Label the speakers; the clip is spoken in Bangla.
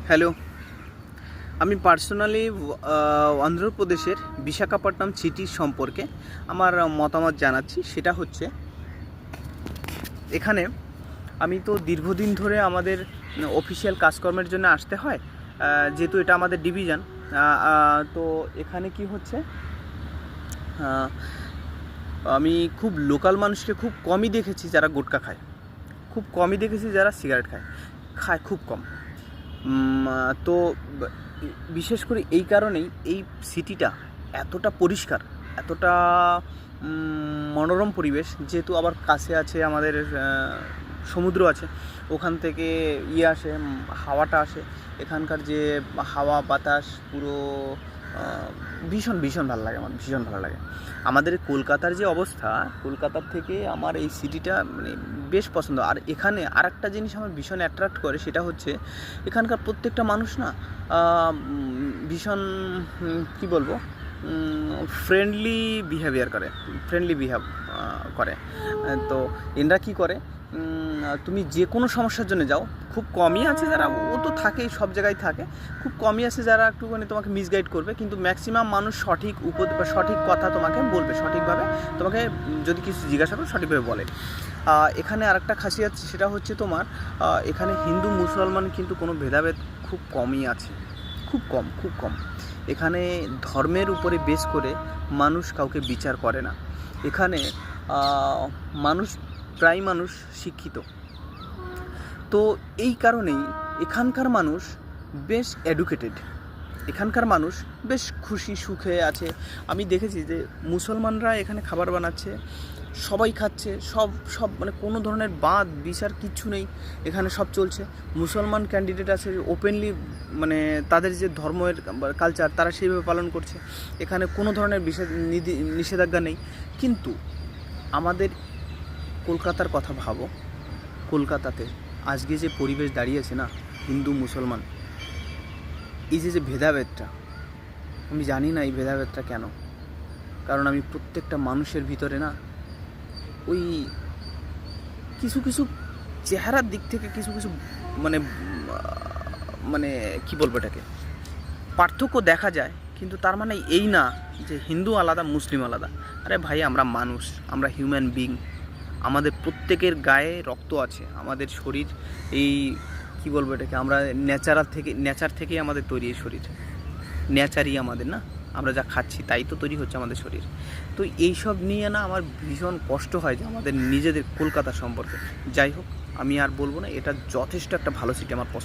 Speaker 1: হ্যালো, আমি পার্সোনালি অন্ধ্রপ্রদেশের বিশাখাপট্টনম সিটির সম্পর্কে আমার মতামত জানাচ্ছি। সেটা হচ্ছে, এখানে আমি তো দীর্ঘদিন ধরে আমাদের অফিসিয়াল কাজকর্মের জন্য আসতে হয়, যেহেতু এটা আমাদের ডিভিশন। তো এখানে কি হচ্ছে, আমি খুব লোকাল মানুষকে খুব কমই দেখেছি যারা গুটখা খায়, খুব কমই দেখেছি যারা সিগারেট খায় খুব কম। তো বিশেষ করে এই কারণেই এই সিটিটা এতটা পরিষ্কার, এতটা মনোরম পরিবেশ, যেহেতু আবার কাছে আছে আমাদের সমুদ্র আছে, ওখান থেকে আসে, হাওয়াটা আসে, এখানকার যে হাওয়া বাতাস পুরো ভীষণ ভীষণ ভালো লাগে, আমার ভীষণ ভালো লাগে। আমাদের কলকাতার যে অবস্থা, কলকাতার থেকে আমার এই সিটিটা মানে বেশ পছন্দ। আর এখানে আর একটা জিনিস আমার ভীষণ অ্যাট্রাক্ট করে, সেটা হচ্ছে এখানকার প্রত্যেকটা মানুষ না ভীষণ কী বলবো, ফ্রেন্ডলি বিহেভিয়ার করে। তো এনরা কী করে, তুমি যে কোনো সমস্যার জন্য যাও, খুব কমই আছে যারা, ও তো থাকেই, সব জায়গায় থাকে, খুব কমই আছে যারা একটুখানি তোমাকে মিসগাইড করবে, কিন্তু ম্যাক্সিমাম মানুষ সঠিক কথা তোমাকে বলবে, সঠিকভাবে তোমাকে যদি কিছু জিজ্ঞাসা করে সঠিকভাবে বলে। এখানে আরেকটা খাসিয়াত, সেটা হচ্ছে তোমার, এখানে হিন্দু মুসলমান কিন্তু কোনো ভেদাভেদ খুব কমই আছে, খুব কম। এখানে ধর্মের উপরে বেস করে মানুষ কাউকে বিচার করে না। এখানে প্রায় মানুষ শিক্ষিত, তো এই কারণেই এখানকার মানুষ বেশ এডুকেটেড, এখানকার মানুষ বেশ খুশি সুখে আছে। আমি দেখেছি যে মুসলমানরা এখানে খাবার বানাচ্ছে, সবাই খাচ্ছে, সব মানে কোনো ধরনের বাদ বিচার কিচ্ছু নেই, এখানে সব চলছে। মুসলমান ক্যান্ডিডেট আছে, ওপেনলি মানে তাদের যে ধর্মের কালচার তারা সেইভাবে পালন করছে, এখানে কোনো ধরনের নিষেধাজ্ঞা নেই। কিন্তু আমাদের কলকাতার কথা ভাবো, কলকাতাতে আজকে যে পরিবেশ দাঁড়িয়েছে না, হিন্দু মুসলমান, এই যে ভেদাভেদটা, আমি জানি না এই ভেদাভেদটা কেন। কারণ আমি প্রত্যেকটা মানুষের ভিতরে না ওই কিছু চেহারার দিক থেকে কিছু মানে মানে কী বলবো, এটাকে পার্থক্য দেখা যায়, কিন্তু তার মানে এই না যে হিন্দু আলাদা মুসলিম আলাদা। আরে ভাই, আমরা মানুষ, আমরা হিউম্যান বিং, আমাদের প্রত্যেকের গায়ে রক্ত আছে, আমাদের শরীর এই কী বলবো এটাকে, আমরা নেচার থেকেই আমাদের তৈরি এই শরীর, নেচারই আমাদের, না আমরা যা খাচ্ছি তাই তো তৈরি হচ্ছে আমাদের শরীর। তো এইসব নিয়ে না আমার ভীষণ কষ্ট হয় যে আমাদের নিজেদের কলকাতা সম্পর্কে। যাই হোক, আমি আর বলবো না, এটা যথেষ্ট একটা ভালো সিটি, আমার পছন্দ।